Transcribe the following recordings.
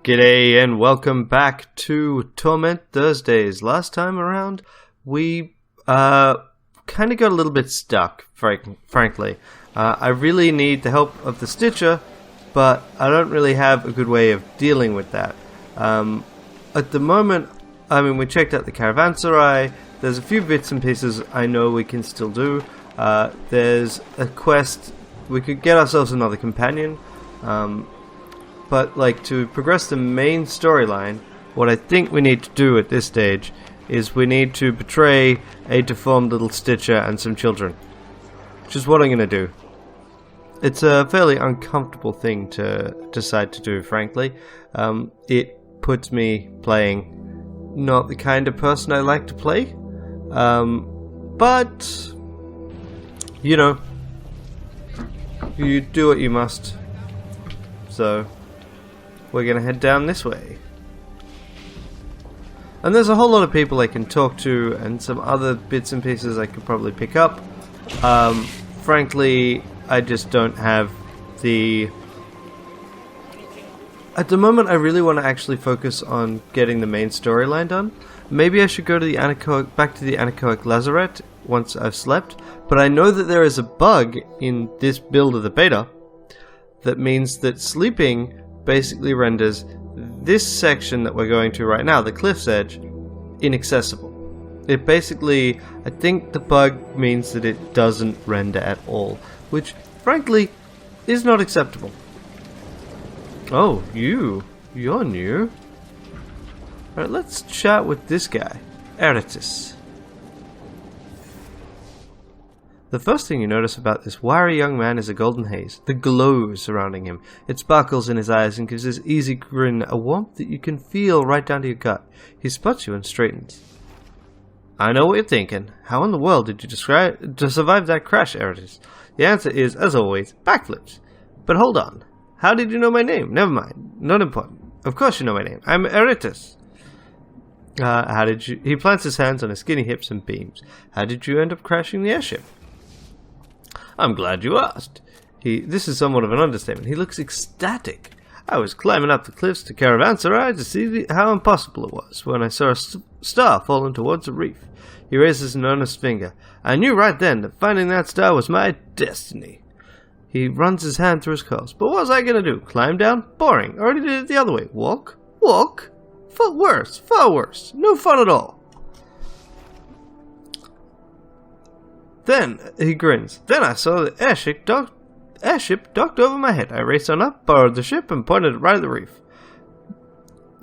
G'day and welcome back to Torment Thursdays. Last time around, we kind of got a little bit stuck, frankly. I really need the help of the Stitcher, but I don't really have a good way of dealing with that. At the moment, we checked out the caravanserai. There's a few bits and pieces I know we can still do. There's a quest. We could get ourselves another companion. But, to progress the main storyline, what I think we need to do at this stage is we need to betray a deformed little Stitcher and some children. Which is what I'm going to do. It's a fairly uncomfortable thing to decide to do, frankly. It puts me playing not the kind of person I like to play. But, you do what you must. So we're going to head down this way. And there's a whole lot of people I can talk to and some other bits and pieces I could probably pick up. Frankly, I just don't have the... At the moment, I really want to actually focus on getting the main storyline done. Maybe I should go to the back to the anechoic lazaret once I've slept. But I know that there is a bug in this build of the beta that means that sleeping basically renders this section that we're going to right now, the cliff's edge, inaccessible. It basically, I think the bug means that it doesn't render at all, which, frankly, is not acceptable. Oh, you're new. Alright, let's chat with this guy, Eritis. The first thing you notice about this wiry young man is a golden haze, the glow surrounding him. It sparkles in his eyes and gives his easy grin a warmth that you can feel right down to your gut. He spots you and straightens. I know what you're thinking. How in the world did you survive that crash, Eritis? The answer is, as always, backflips. But hold on. How did you know my name? Never mind. Not important. Of course you know my name. I'm Eritis. How did you... He plants his hands on his skinny hips and beams. How did you end up crashing the airship? I'm glad you asked. This is somewhat of an understatement. He looks ecstatic. I was climbing up the cliffs to Caravanserai to see how impossible it was when I saw a star falling towards the reef. He raises an earnest finger. I knew right then that finding that star was my destiny. He runs his hand through his curls. But what was I going to do? Climb down? Boring. Already did it the other way. Walk? Walk? Far worse. No fun at all. Then, he grins. Then I saw the airship docked over my head. I raced on up, borrowed the ship, and pointed it right at the reef.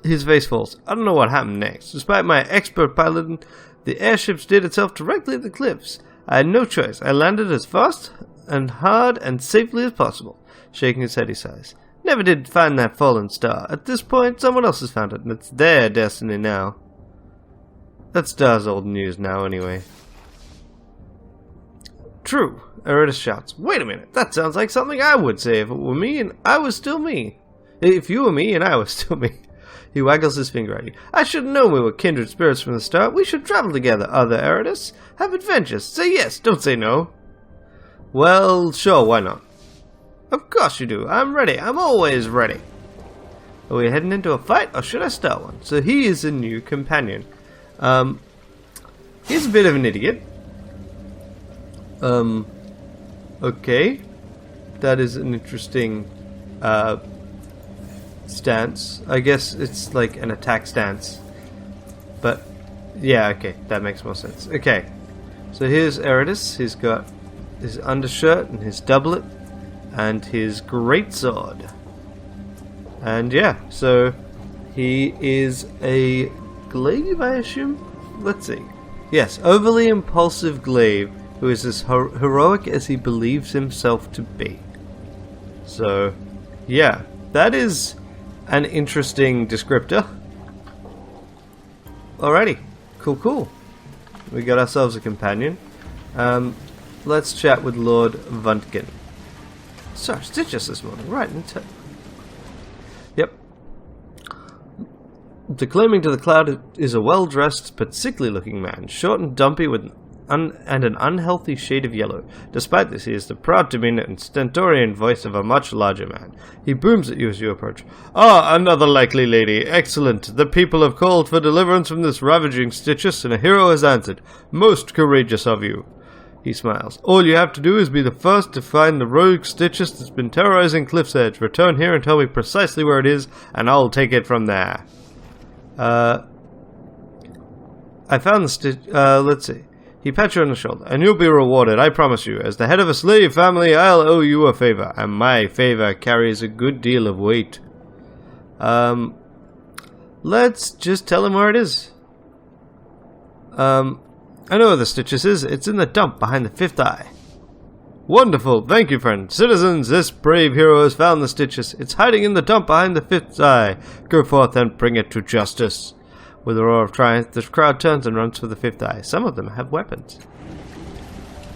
His face falls. I don't know what happened next. Despite my expert piloting, the airship steered itself directly at the cliffs. I had no choice. I landed as fast and hard and safely as possible. Shaking his head, he sighs. Never did find that fallen star. At this point, someone else has found it, and it's their destiny now. That star's old news now, anyway. True, Eritis shouts. Wait a minute, that sounds like something I would say if it were me and I was still me. If you were me and I was still me. He waggles his finger at you. I should have known we were kindred spirits from the start. We should travel together, other Eritis. Have adventures. Say yes, don't say no. Well, sure, why not? Of course you do. I'm ready. I'm always ready. Are we heading into a fight, or should I start one? So he is a new companion. He's a bit of an idiot. Okay. That is an interesting, stance. I guess it's like an attack stance. But, yeah, okay. That makes more sense. Okay. So here's Eritis. He's got his undershirt and his doublet and his greatsword. And, yeah, so he is a glaive, I assume? Let's see. Yes, overly impulsive glaive who is as heroic as he believes himself to be. So, yeah, that is an interesting descriptor. Alrighty, cool. We got ourselves a companion. Let's chat with Lord Vuntkin. Sorry, stitch us this morning, right? Yep. Declaiming to the cloud is a well-dressed but sickly-looking man, short and dumpy with and an unhealthy shade of yellow. Despite this, he is the proud demeanor and stentorian voice of a much larger man. He booms at you as you approach. Ah, another likely lady. Excellent. The people have called for deliverance from this ravaging Stitches, and a hero has answered. Most courageous of you. He smiles. All you have to do is be the first to find the rogue Stitches that's been terrorizing Cliff's Edge. Return here and tell me precisely where it is, and I'll take it from there. I found the Stitch... let's see. He pats you on the shoulder, and you'll be rewarded, I promise you. As the head of a slave family, I'll owe you a favor, and my favor carries a good deal of weight. Let's just tell him where it is. I know where the Stitches is. It's in the dump behind the fifth eye. Wonderful. Thank you, friend. Citizens, this brave hero has found the Stitches. It's hiding in the dump behind the fifth eye. Go forth and bring it to justice. With a roar of triumph, the crowd turns and runs for the fifth eye. Some of them have weapons.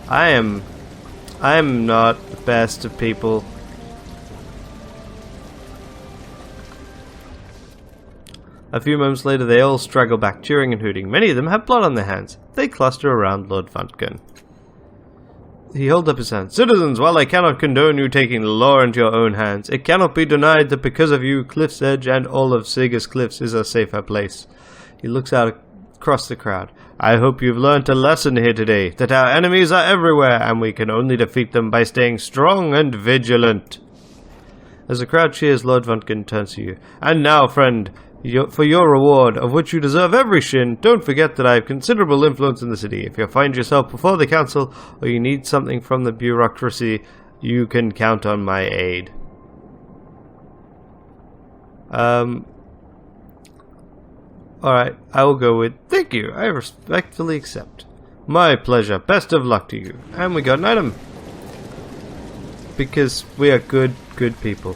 I am not the best of people. A few moments later, they all straggle back, cheering and hooting. Many of them have blood on their hands. They cluster around Lord Funkin. He holds up his hand. Citizens, while I cannot condone you taking the law into your own hands, it cannot be denied that because of you, Cliff's Edge and all of Sega's Cliffs is a safer place. He looks out across the crowd. I hope you've learnt a lesson here today, that our enemies are everywhere, and we can only defeat them by staying strong and vigilant. As the crowd cheers, Lord Funkin turns to you. And now, friend, for your reward, of which you deserve every shin, don't forget that I have considerable influence in the city. If you find yourself before the council, or you need something from the bureaucracy, you can count on my aid. Alright, I will go with, thank you, I respectfully accept. My pleasure, best of luck to you. And we got an item. Because we are good people.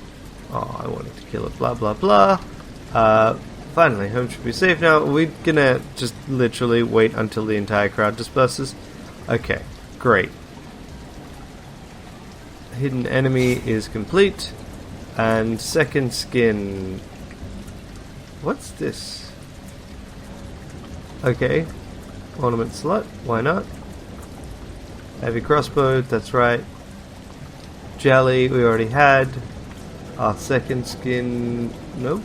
Oh, I wanted to kill it, blah blah blah. Finally, home should be safe now. We're gonna just literally wait until the entire crowd disperses. Okay, great. Hidden enemy is complete. And second skin. What's this? Okay. Ornament slot, why not? Heavy crossbow, that's right. Jelly, we already had. Our second skin, nope.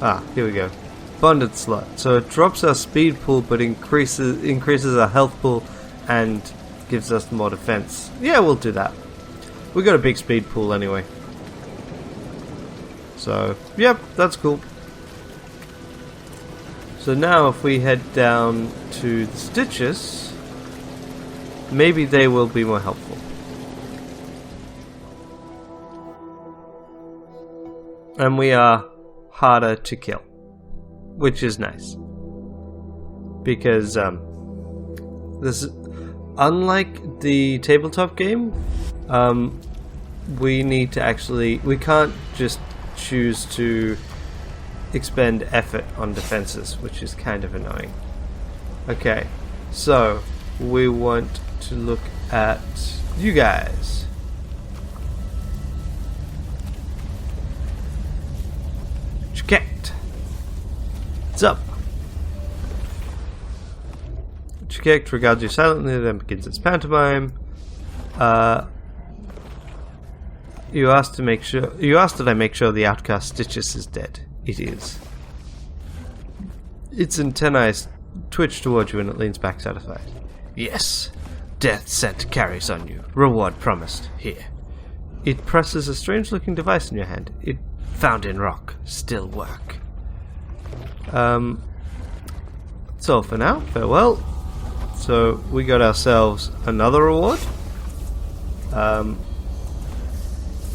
Ah, here we go. Bonded slot. So it drops our speed pool but increases our health pool and gives us more defense. Yeah, we'll do that. We got a big speed pool anyway. So, yep, that's cool. So now if we head down to the Stitches, maybe they will be more helpful. And we are harder to kill, which is nice. Because, this is, unlike the tabletop game, we need to actually, we can't just choose to expend effort on defenses, which is kind of annoying. Okay, so we want to look at you guys. Chikekt. What's up? Chikekt regards you silently, then begins its pantomime. You asked that I make sure the outcast Stitches is dead. It is. Its antennae twitch towards you and it leans back satisfied. Yes. Death scent carries on you. Reward promised. Here. It presses a strange-looking device in your hand. It found in rock. Still work. That's all for now. Farewell. So, we got ourselves another reward.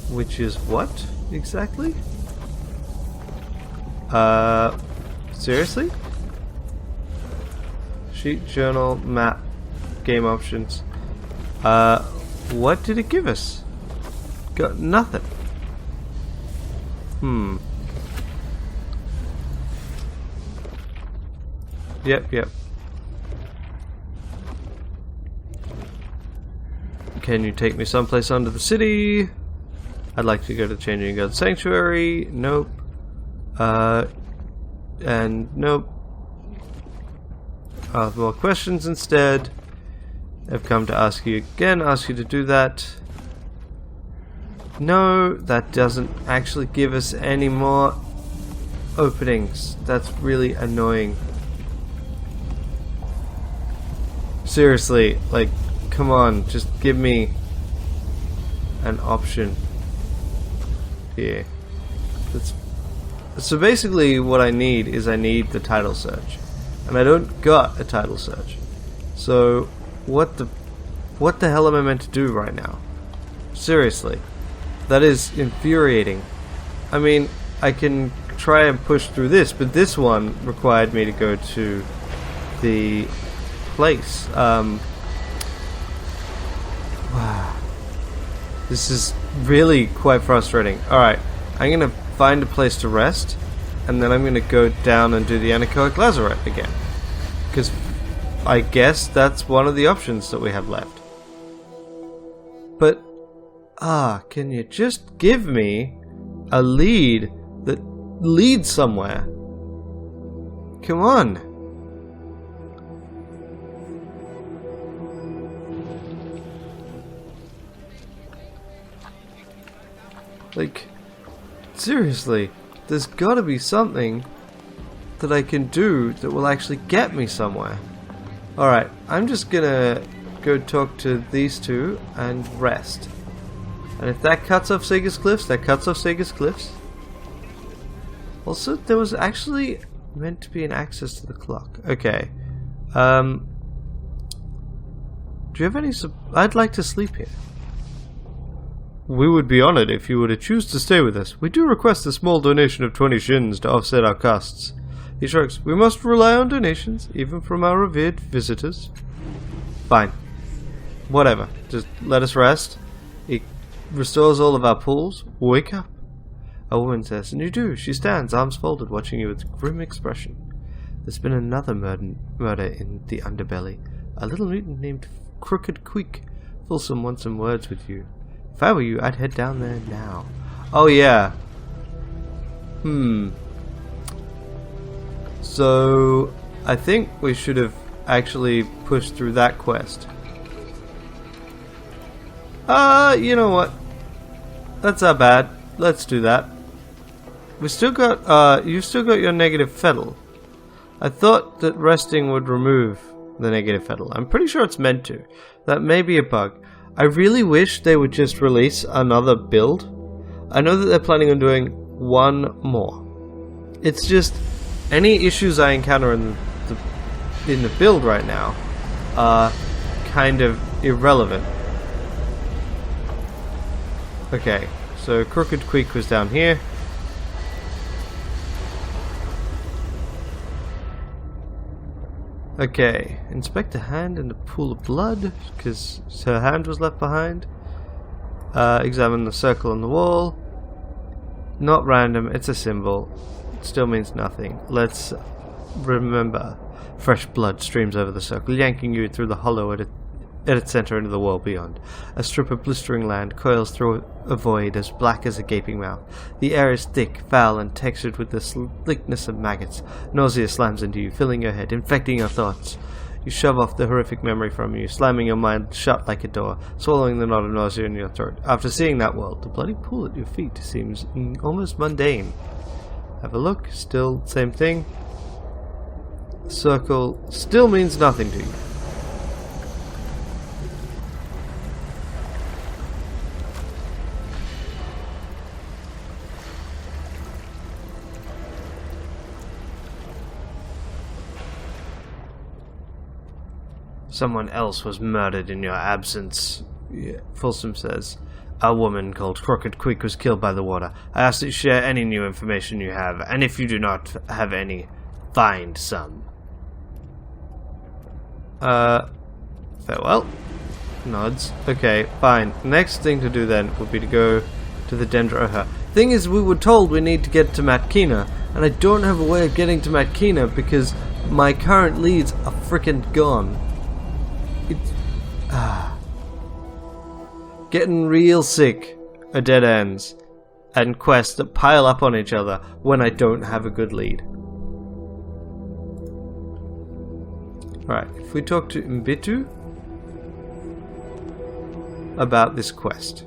Which is what, exactly? Seriously? Sheet, journal, map, game options. What did it give us? Got nothing. Yep. Can you take me someplace under the city? I'd like to go to the Changing God Sanctuary. Nope. And nope. ask more questions instead. I've come to ask you again, ask you to do that. No, that doesn't actually give us any more openings. That's really annoying. Seriously, like, come on, just give me an option here. So basically what I need is I need the title search. And I don't got a title search. So what the hell am I meant to do right now? Seriously. That is infuriating. I mean, I can try and push through this, but this one required me to go to the place. This is really quite frustrating. Alright, I'm gonna find a place to rest, and then I'm gonna go down and do the anechoic lazaret again. Because I guess that's one of the options that we have left. But, can you just give me a lead that leads somewhere? Come on. Like, seriously, there's gotta be something that I can do that will actually get me somewhere. Alright, I'm just gonna go talk to these two and rest. And if that cuts off Sega's Cliffs, that cuts off Sega's Cliffs. Also, there was actually meant to be an access to the clock. Okay. Do you have any... I'd like to sleep here. We would be honored if you were to choose to stay with us. We do request a small donation of 20 shins to offset our costs. He shrugs. We must rely on donations, even from our revered visitors. Fine. Whatever. Just let us rest. He restores all of our pools. Wake up. A woman says, and you do. She stands, arms folded, watching you with a grim expression. There's been another murder in the underbelly. A little mutant named Crooked Queek. Folsom wants some words with you. If I were you, I'd head down there now. Oh yeah. So, I think we should have actually pushed through that quest. You know what? That's not bad. Let's do that. We still got, you've still got your negative fettle. I thought that resting would remove the negative fettle. I'm pretty sure it's meant to. That may be a bug. I really wish they would just release another build. I know that they're planning on doing one more. It's just any issues I encounter in the build right now are kind of irrelevant. Okay, so Crooked Queek was down here. Okay, inspect a hand in the pool of blood, because her hand was left behind. Examine the circle on the wall. Not random, it's a symbol. It still means nothing. Let's remember. Fresh blood streams over the circle, yanking you through the hollow at its center into the wall beyond. A strip of blistering land coils through a void as black as a gaping mouth. The air is thick, foul, and textured with the slickness of maggots. Nausea slams into you, filling your head, infecting your thoughts. You shove off the horrific memory from you, slamming your mind shut like a door, swallowing the knot of nausea in your throat. After seeing that world, the bloody pool at your feet seems almost mundane. Have a look, still same thing. Circle still means nothing to you. Someone else was murdered in your absence, Folsom says. A woman called Crooked Queek was killed by the water. I ask that you share any new information you have, and if you do not have any, find some. Farewell. Nods. Okay, fine. Next thing to do then would be to go to the Dendroha. Thing is, we were told we need to get to Matkina, and I don't have a way of getting to Matkina because my current leads are frickin' gone. It's getting real sick of dead ends and quests that pile up on each other when I don't have a good lead. Right, if we talk to Mbitu about this quest.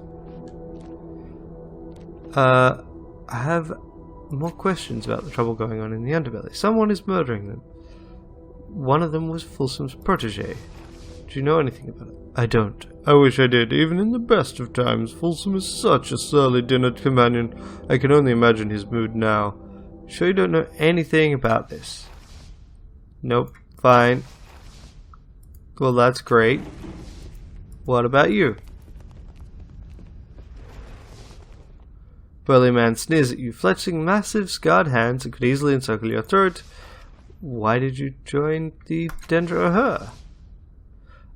I have more questions about the trouble going on in the underbelly. Someone is murdering them. One of them was Folsom's protege. Do you know anything about it? I don't. I wish I did. Even in the best of times, Folsom is such a surly dinner companion. I can only imagine his mood now. Sure you don't know anything about this? Nope. Fine. Well, that's great. What about you? Burly man sneers at you, flexing massive scarred hands that could easily encircle your throat. Why did you join the Dendro Her?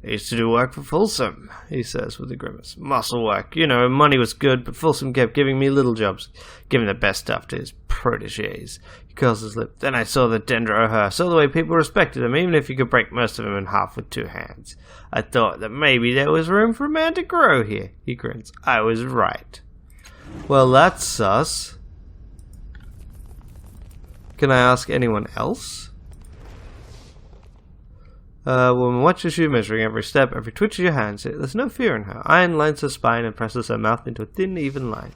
I used to do work for Folsom, he says with a grimace. Muscle work. You know, money was good, but Folsom kept giving me little jobs, giving the best stuff to his proteges. He curls his lip. Then I saw the Dendro Her, saw the way people respected him, even if you could break most of them in half with 2 hands. I thought that maybe there was room for a man to grow here. He grins. I was right. Well, that's sus. Can I ask anyone else? Woman watches you, measuring every step, every twitch of your hands. There's no fear in her. Iron lines her spine and presses her mouth into a thin, even line.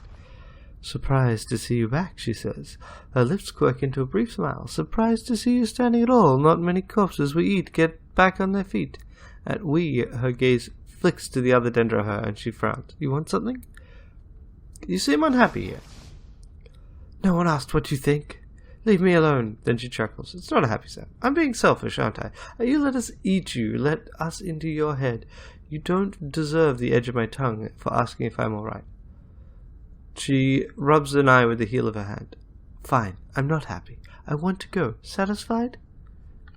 Surprised to see you back, she says. Her lips quirk into a brief smile. Surprised to see you standing at all. Not many corpses we eat get back on their feet. At we, her gaze flicks to the other Dendro Her, and she frowns. You want something? You seem unhappy here. No one asked what you think. Leave me alone. Then she chuckles. It's not a happy sound. I'm being selfish, aren't I? You let us eat you. Let us into your head. You don't deserve the edge of my tongue for asking if I'm all right. She rubs an eye with the heel of her hand. Fine. I'm not happy. I want to go. Satisfied?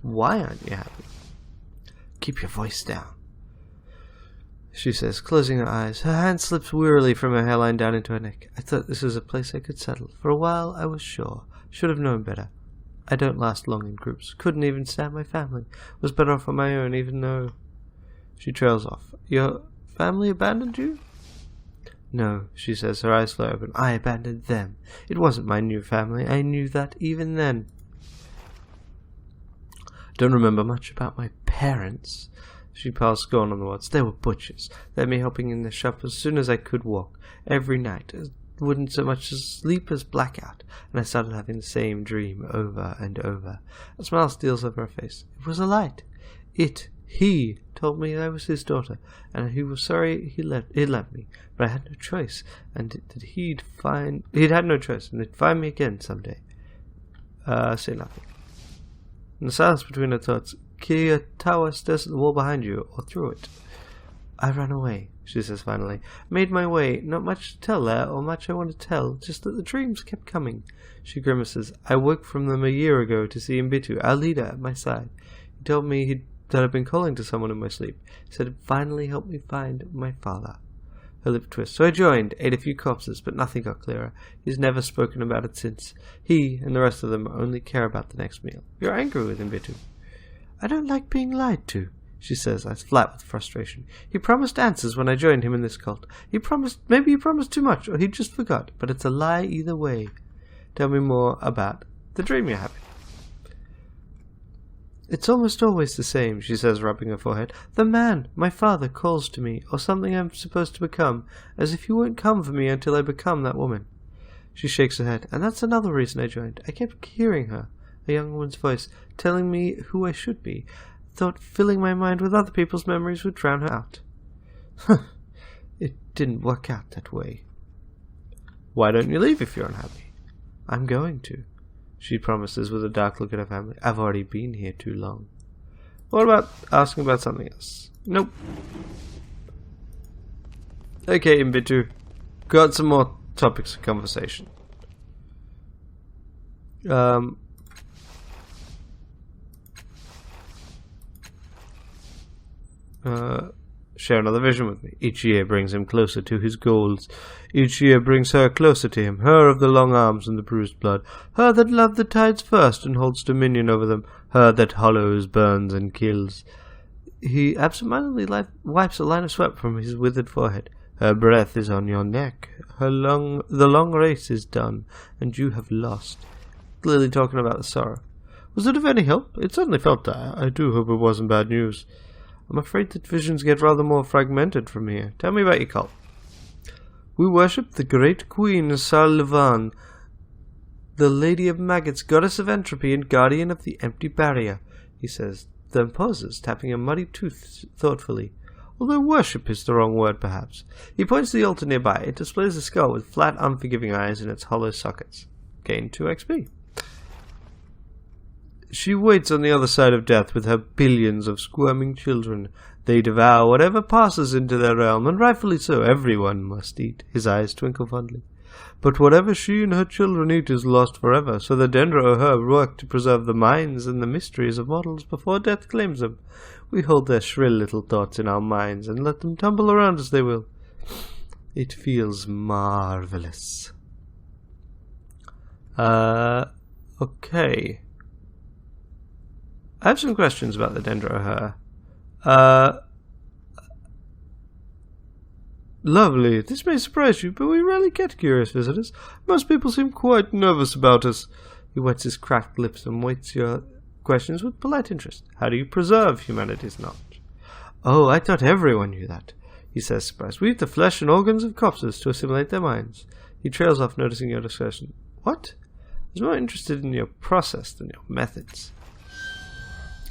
Why aren't you happy? Keep your voice down, she says, closing her eyes. Her hand slips wearily from her hairline down into her neck. I thought this was a place I could settle. For a while, I was sure. Should have known better. I don't last long in groups. Couldn't even stand my family. Was better off on my own, even though... She trails off. Your family abandoned you? No, she says, her eyes flare open. I abandoned them. It wasn't my new family. I knew that even then. Don't remember much about my parents. She piles scorn on the words. They were butchers. They had me helping in the shop as soon as I could walk. Every night. Wouldn't so much as sleep as blackout, and I started having the same dream over and over. A smile steals over her face. It was a light. He told me I was his daughter, and he was sorry he'd left me, but I had no choice, and that he'd had no choice, and he'd find me again someday. Say nothing. In the silence between her thoughts, Kiyatawa stares at the wall behind you, or through it. I ran away, she says finally. Made my way. Not much to tell there, or much I want to tell, just that the dreams kept coming. She grimaces. I woke from them a year ago to see Mbitu, our leader, at my side. He told me that I'd been calling to someone in my sleep. He said it'd finally help me find my father. Her lip twists. So I joined, ate a few corpses, but nothing got clearer. He's never spoken about it since. He and the rest of them only care about the next meal. You're angry with Mbitu. I don't like being lied to, she says, eyes flat with frustration. He promised answers when I joined him in this cult. Maybe he promised too much, or he just forgot, but it's a lie either way. Tell me more about the dream you're having. It's almost always the same, she says, rubbing her forehead. The man, my father, calls to me, or something I'm supposed to become, as if he won't come for me until I become that woman. She shakes her head, and that's another reason I joined. I kept hearing her, a young woman's voice, telling me who I should be. Thought filling my mind with other people's memories would drown her out. It didn't work out that way. Why don't you leave if you're unhappy? I'm going to, she promises with a dark look at her family. I've already been here too long. What about asking about something else? Nope. Okay, Mbitu. Got some more topics of conversation. Share another vision with me. Each year brings him closer to his goals. Each year brings her closer to him, her of the long arms and the bruised blood, her that loved the tides first and holds dominion over them, her that hollows, burns, and kills. He absentmindedly wipes a line of sweat from his withered forehead. Her breath is on your neck. The long race is done, and you have lost. Clearly talking about the sorrow. Was it of any help? It certainly felt dire. I do hope it wasn't bad news. I'm afraid that visions get rather more fragmented from here. Tell me about your cult. We worship the great queen Sarlivan, the Lady of Maggots, goddess of entropy and guardian of the empty barrier, he says, then pauses, tapping a muddy tooth thoughtfully. Although worship is the wrong word, perhaps. He points to the altar nearby. It displays a skull with flat, unforgiving eyes in its hollow sockets. Gain 2 XP. She waits on the other side of death with her billions of squirming children. They devour whatever passes into their realm, and rightfully so. Everyone must eat. His eyes twinkle fondly. But whatever she and her children eat is lost forever, so the Dendro her work to preserve the minds and the mysteries of mortals before death claims them. We hold their shrill little thoughts in our minds and let them tumble around as they will. It feels marvelous. Okay. I have some questions about the Dendro her. Lovely. This may surprise you, but we rarely get curious visitors. Most people seem quite nervous about us. He wets his cracked lips and waits your questions with polite interest. How do you preserve humanity's knowledge? Oh, I thought everyone knew that, he says, surprised. We eat the flesh and organs of corpses to assimilate their minds. He trails off, noticing your discussion. What? I was more interested in your process than your methods.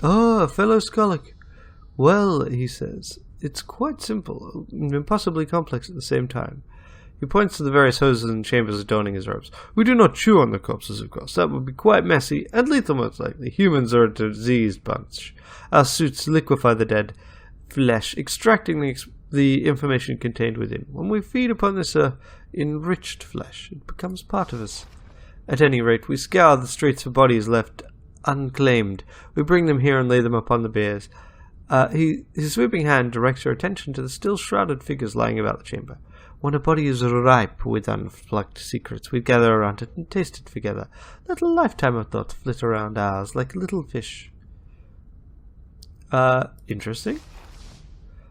Oh, a fellow scholic. Well, he says, it's quite simple, and impossibly complex at the same time. He points to the various hoses and chambers adorning his robes. We do not chew on the corpses, of course. That would be quite messy, and lethal most likely. Humans are a diseased bunch. Our suits liquefy the dead flesh, extracting the information contained within. When we feed upon this enriched flesh, it becomes part of us. At any rate, we scour the streets for bodies left unclaimed. We bring them here and lay them upon the biers. His sweeping hand directs your attention to the still shrouded figures lying about the chamber. When a body is ripe with unplucked secrets, we gather around it and taste it together. Let a lifetime of thoughts flit around ours like little fish. Interesting.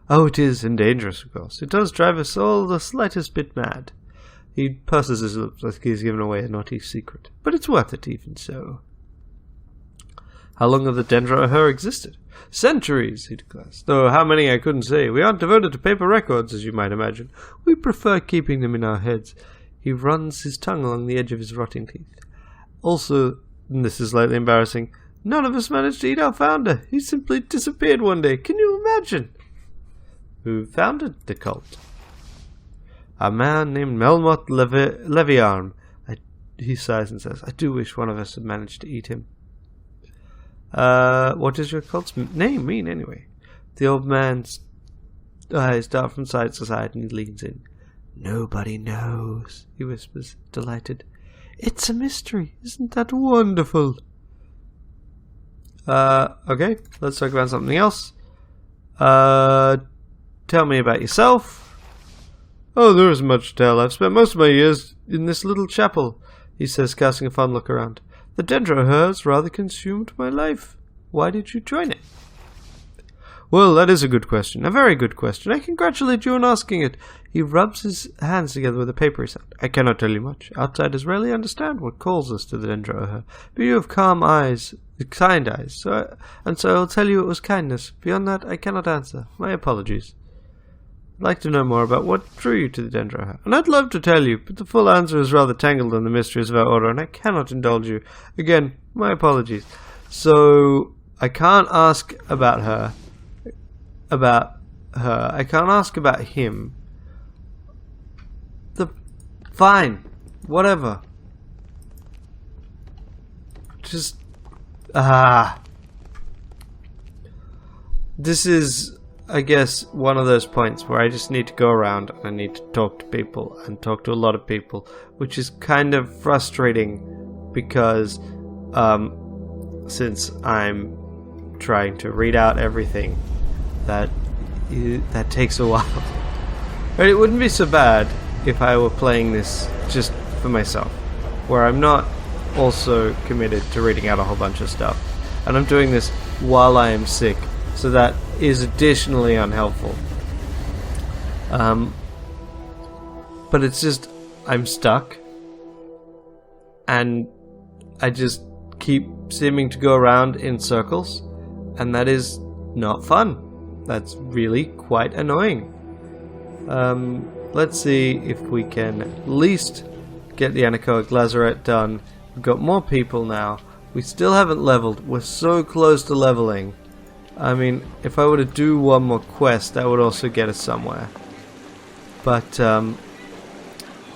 Oh, it is, and dangerous, of course. It does drive us all the slightest bit mad. He purses his lips like he's given away a naughty secret. But it's worth it, even so. How long have the Dendro her existed? Centuries, he declares. Though how many I couldn't say. We aren't devoted to paper records, as you might imagine. We prefer keeping them in our heads. He runs his tongue along the edge of his rotting teeth. Also, and this is slightly embarrassing, none of us managed to eat our founder. He simply disappeared one day. Can you imagine? Who founded the cult? A man named Melmoth Leviarm. He sighs and says, I do wish one of us had managed to eat him. What does your cult's name mean, anyway? The old man's eyes dart from side to side and he leans in. Nobody knows, he whispers, delighted. It's a mystery. Isn't that wonderful? Okay, let's talk about something else. Tell me about yourself. Oh, there isn't much to tell. I've spent most of my years in this little chapel, he says, casting a fond look around. The Dendro has rather consumed my life. Why did you join it? Well, that is a good question. A very good question. I congratulate you on asking it. He rubs his hands together with a papery sound. I cannot tell you much. Outsiders rarely understand what calls us to the Dendro. But you have calm eyes, kind eyes, so I'll tell you it was kindness. Beyond that, I cannot answer. My apologies. I'd like to know more about what drew you to the Dendro. And I'd love to tell you, but the full answer is rather tangled in the mysteries of our order, and I cannot indulge you. Again, my apologies. So, I can't ask about her. I can't ask about him. Fine. Whatever. Just... This is, I guess, one of those points where I just need to go around and I need to talk to people and talk to a lot of people, which is kind of frustrating because since I'm trying to read out everything, that takes a while. But it wouldn't be so bad if I were playing this just for myself, where I'm not also committed to reading out a whole bunch of stuff, and I'm doing this while I am sick, so that is additionally unhelpful. But it's just, I'm stuck, and I just keep seeming to go around in circles, and that is not fun. That's really quite annoying. Let's see if we can at least get the Anechoic Lazaret done. We've got more people now. We still haven't leveled. We're so close to leveling. I mean, if I were to do one more quest, that would also get us somewhere. But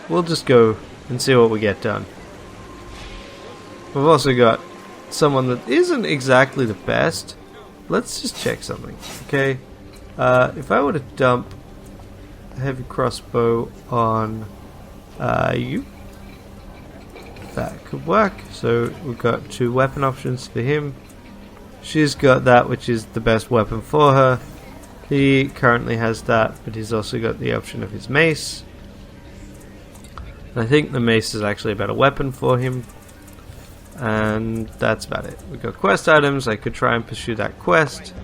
we'll just go and see what we get done. We've also got someone that isn't exactly the best. Let's just check something, okay? If I were to dump a heavy crossbow on you, that could work. So we've got 2 weapon options for him. She's got that, which is the best weapon for her. He currently has that, but he's also got the option of his mace. And I think the mace is actually a better weapon for him. And that's about it. We've got quest items. I could try and pursue that quest.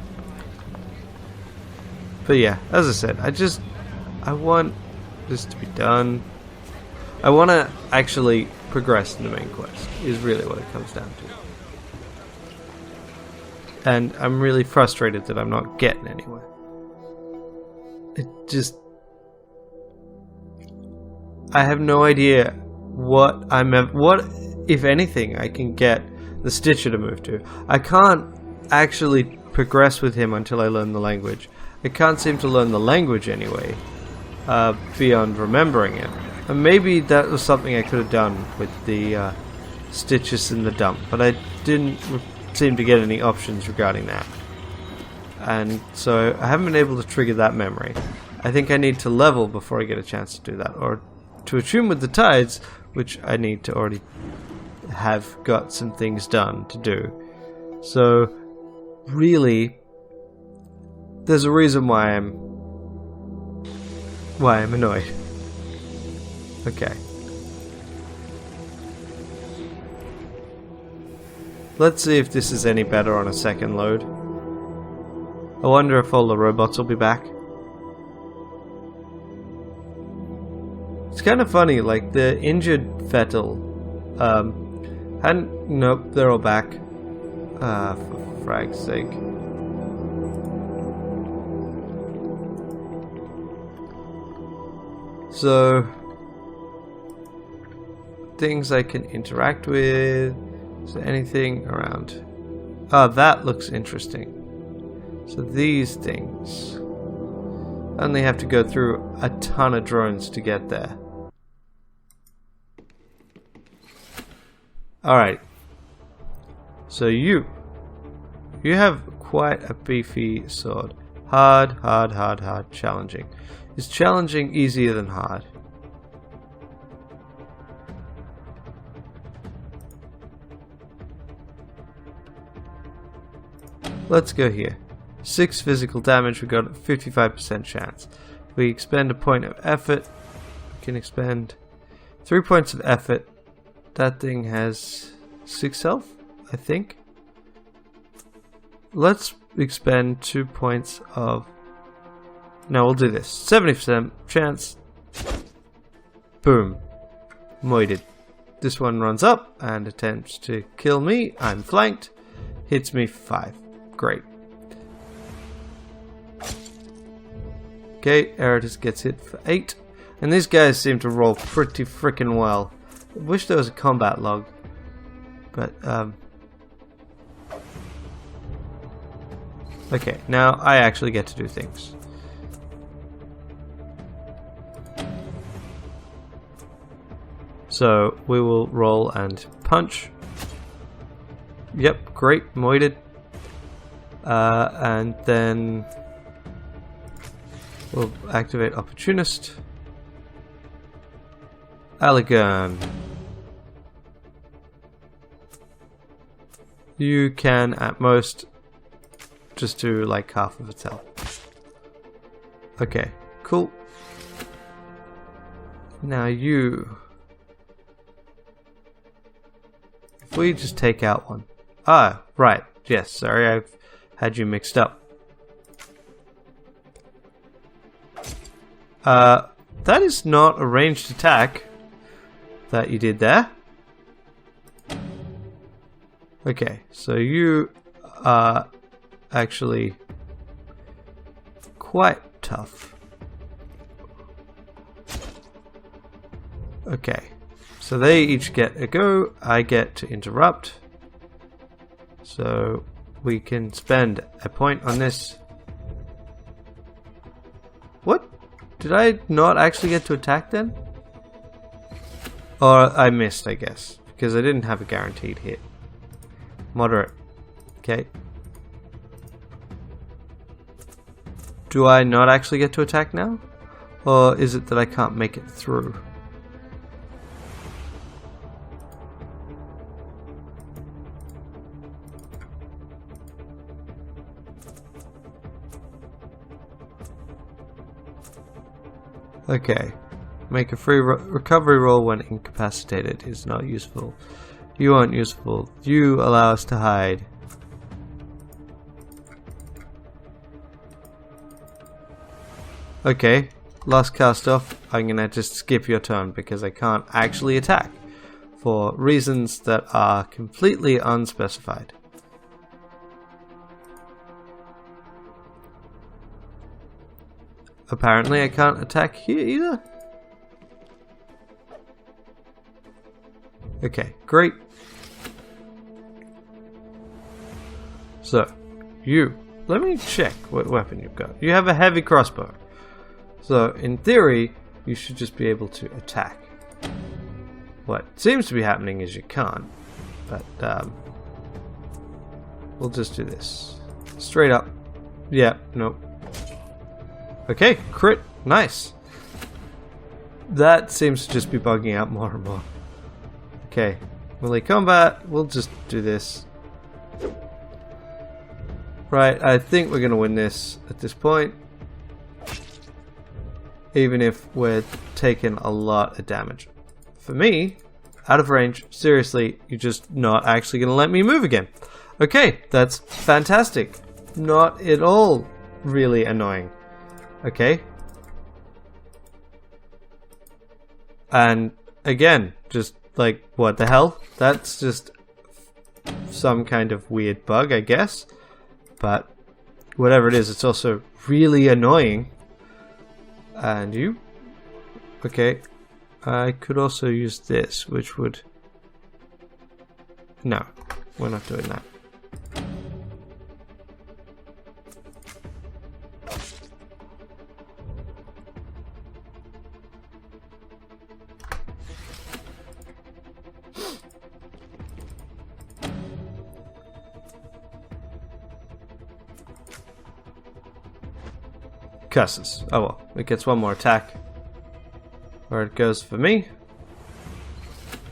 But yeah, as I said, I want this to be done. I want to actually progress in the main quest, is really what it comes down to. And I'm really frustrated that I'm not getting anywhere. I have no idea what if anything I can get the Stitcher to move to. I can't actually progress with him until I learn the language. I can't seem to learn the language anyway, beyond remembering it. And maybe that was something I could have done with the Stitches in the dump, but I didn't seem to get any options regarding that. And so I haven't been able to trigger that memory. I think I need to level before I get a chance to do that, or to attune with the tides, which I need to already have got some things done to do. So really, there's a reason why I'm annoyed. Okay. Let's see if this is any better on a second load. I wonder if all the robots will be back. It's kind of funny, like the injured Vettel, nope, they're all back. For frag's sake. So, things I can interact with. Is there anything around? Ah, that looks interesting. So these things. Only have to go through a ton of drones to get there. Alright. So you have quite a beefy sword. Hard, challenging. Is challenging easier than hard? Let's go here. 6 physical damage, we got a 55% chance. If we expend a point of effort, we can expend 3 points of effort. That thing has 6 health, I think. Let's expend 2 points of... No, we'll do this. 70% chance. Boom. Moided. This one runs up and attempts to kill me. I'm flanked. Hits me 5. Great. Okay, Eritus gets hit for 8. And these guys seem to roll pretty frickin' well. I wish there was a combat log. But, okay, now I actually get to do things. So, we will roll and punch. Yep, great, moided. And then we'll activate Opportunist. Aligan. You can at most just do like half of its health. Okay, cool. Now you... If we just take out one. Ah, right. Yes, sorry, I've had you mixed up. That is not a ranged attack that you did there. Okay, so you are actually quite tough. Okay, so they each get a go. I get to interrupt. So we can spend a point on this. What? Did I not actually get to attack then? Or I missed, I guess, because I didn't have a guaranteed hit. Moderate. Okay. Do I not actually get to attack now? Or is it that I can't make it through? Okay. Make a free recovery roll when incapacitated is not useful. You aren't useful. You allow us to hide. Okay. Last cast off. I'm gonna just skip your turn because I can't actually attack for reasons that are completely unspecified. Apparently I can't attack here either. Okay, great. So, let me check what weapon you've got. You have a heavy crossbow. So, in theory, you should just be able to attack. What seems to be happening is you can't. But, we'll just do this. Straight up. Yeah, nope. Okay, crit. Nice. That seems to just be bugging out more and more. Okay, melee combat. We'll just do this. Right, I think we're going to win this at this point. Even if we're taking a lot of damage. For me, out of range, seriously, you're just not actually going to let me move again. Okay, that's fantastic. Not at all really annoying. Okay. And again, just like, what the hell? That's just some kind of weird bug, I guess. But whatever it is, it's also really annoying. And you? Okay. I could also use this, which would... No, we're not doing that. Curses. Oh well, it gets one more attack. Where it goes for me.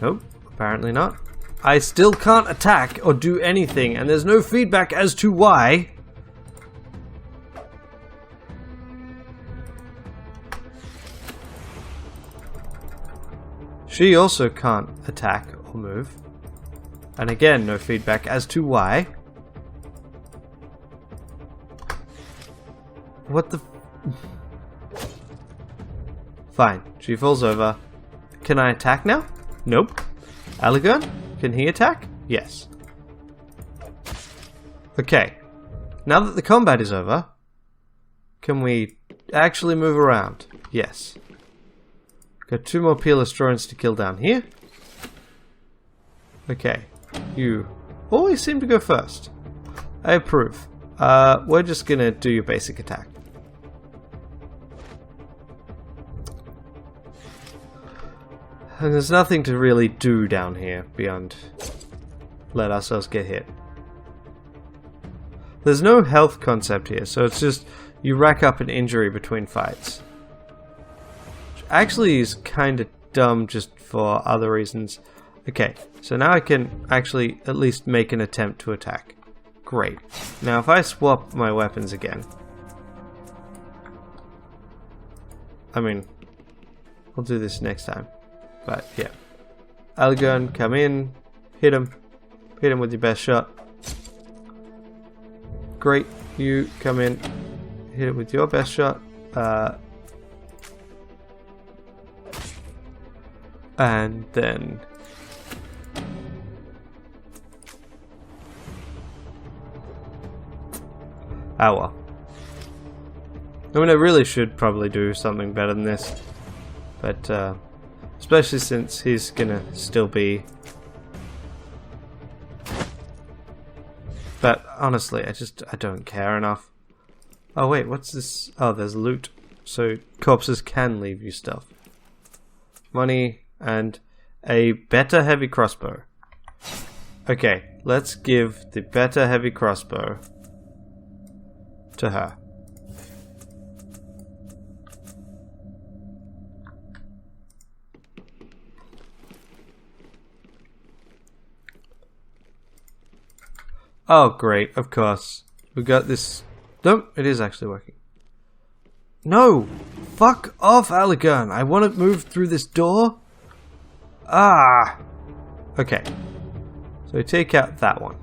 Nope, apparently not. I still can't attack or do anything, and there's no feedback as to why. She also can't attack or move. And again, no feedback as to why. What the... Fine, she falls over. Can I attack now? Nope. Aligun? Can he attack? Yes. Okay. Now that the combat is over, can we actually move around? Yes. Got 2 more Peerless Drones to kill down here. Okay. You always seem to go first. I approve. We're just gonna do your basic attack. And there's nothing to really do down here beyond let ourselves get hit. There's no health concept here, so it's just you rack up an injury between fights. Which actually is kind of dumb just for other reasons. Okay, so now I can actually at least make an attempt to attack. Great. Now if I swap my weapons again... I mean, we'll do this next time. But yeah, Aligun, come in, hit him with your best shot. Great, you come in, hit him with your best shot. And then Ah well. I mean, I really should probably do something better than this. But, especially since he's gonna still be... But, honestly, I don't care enough. Oh wait, what's this? Oh, there's loot. So, corpses can leave you stuff. Money, and a better heavy crossbow. Okay, let's give the better heavy crossbow to her. Oh, great, of course. We got this... Nope, it is actually working. No! Fuck off, Aligun! I want to move through this door. Ah! Okay. So we take out that one.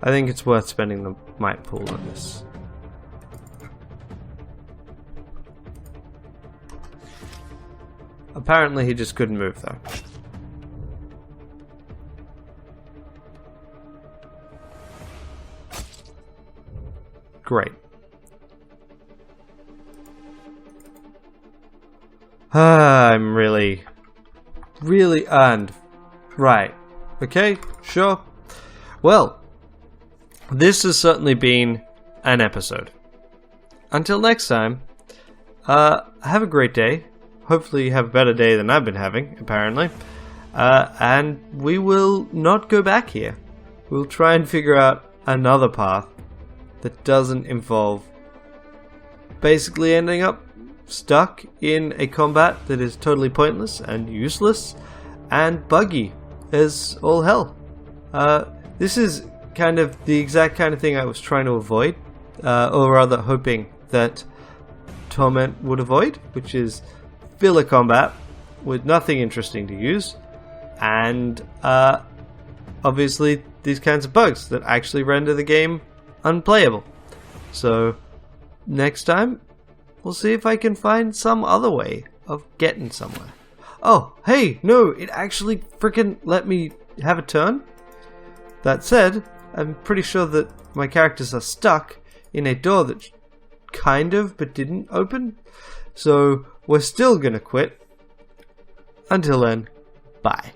I think it's worth spending the might pool on this. Apparently he just couldn't move though. Great. I'm really earned. Right. Okay, sure. Well, this has certainly been an episode. Until next time, have a great day. Hopefully you have a better day than I've been having, apparently. And we will not go back here. We'll try and figure out another path that doesn't involve basically ending up stuck in a combat that is totally pointless and useless and buggy as all hell. This is kind of the exact kind of thing I was trying to avoid, or rather hoping that Torment would avoid, which is filler combat with nothing interesting to use, and obviously these kinds of bugs that actually render the game unplayable. So next time we'll see if I can find some other way of getting somewhere. Oh, hey, no, it actually freaking let me have a turn. That said, I'm pretty sure that my characters are stuck in a door that kind of but didn't open. So we're still gonna quit. Until then, bye.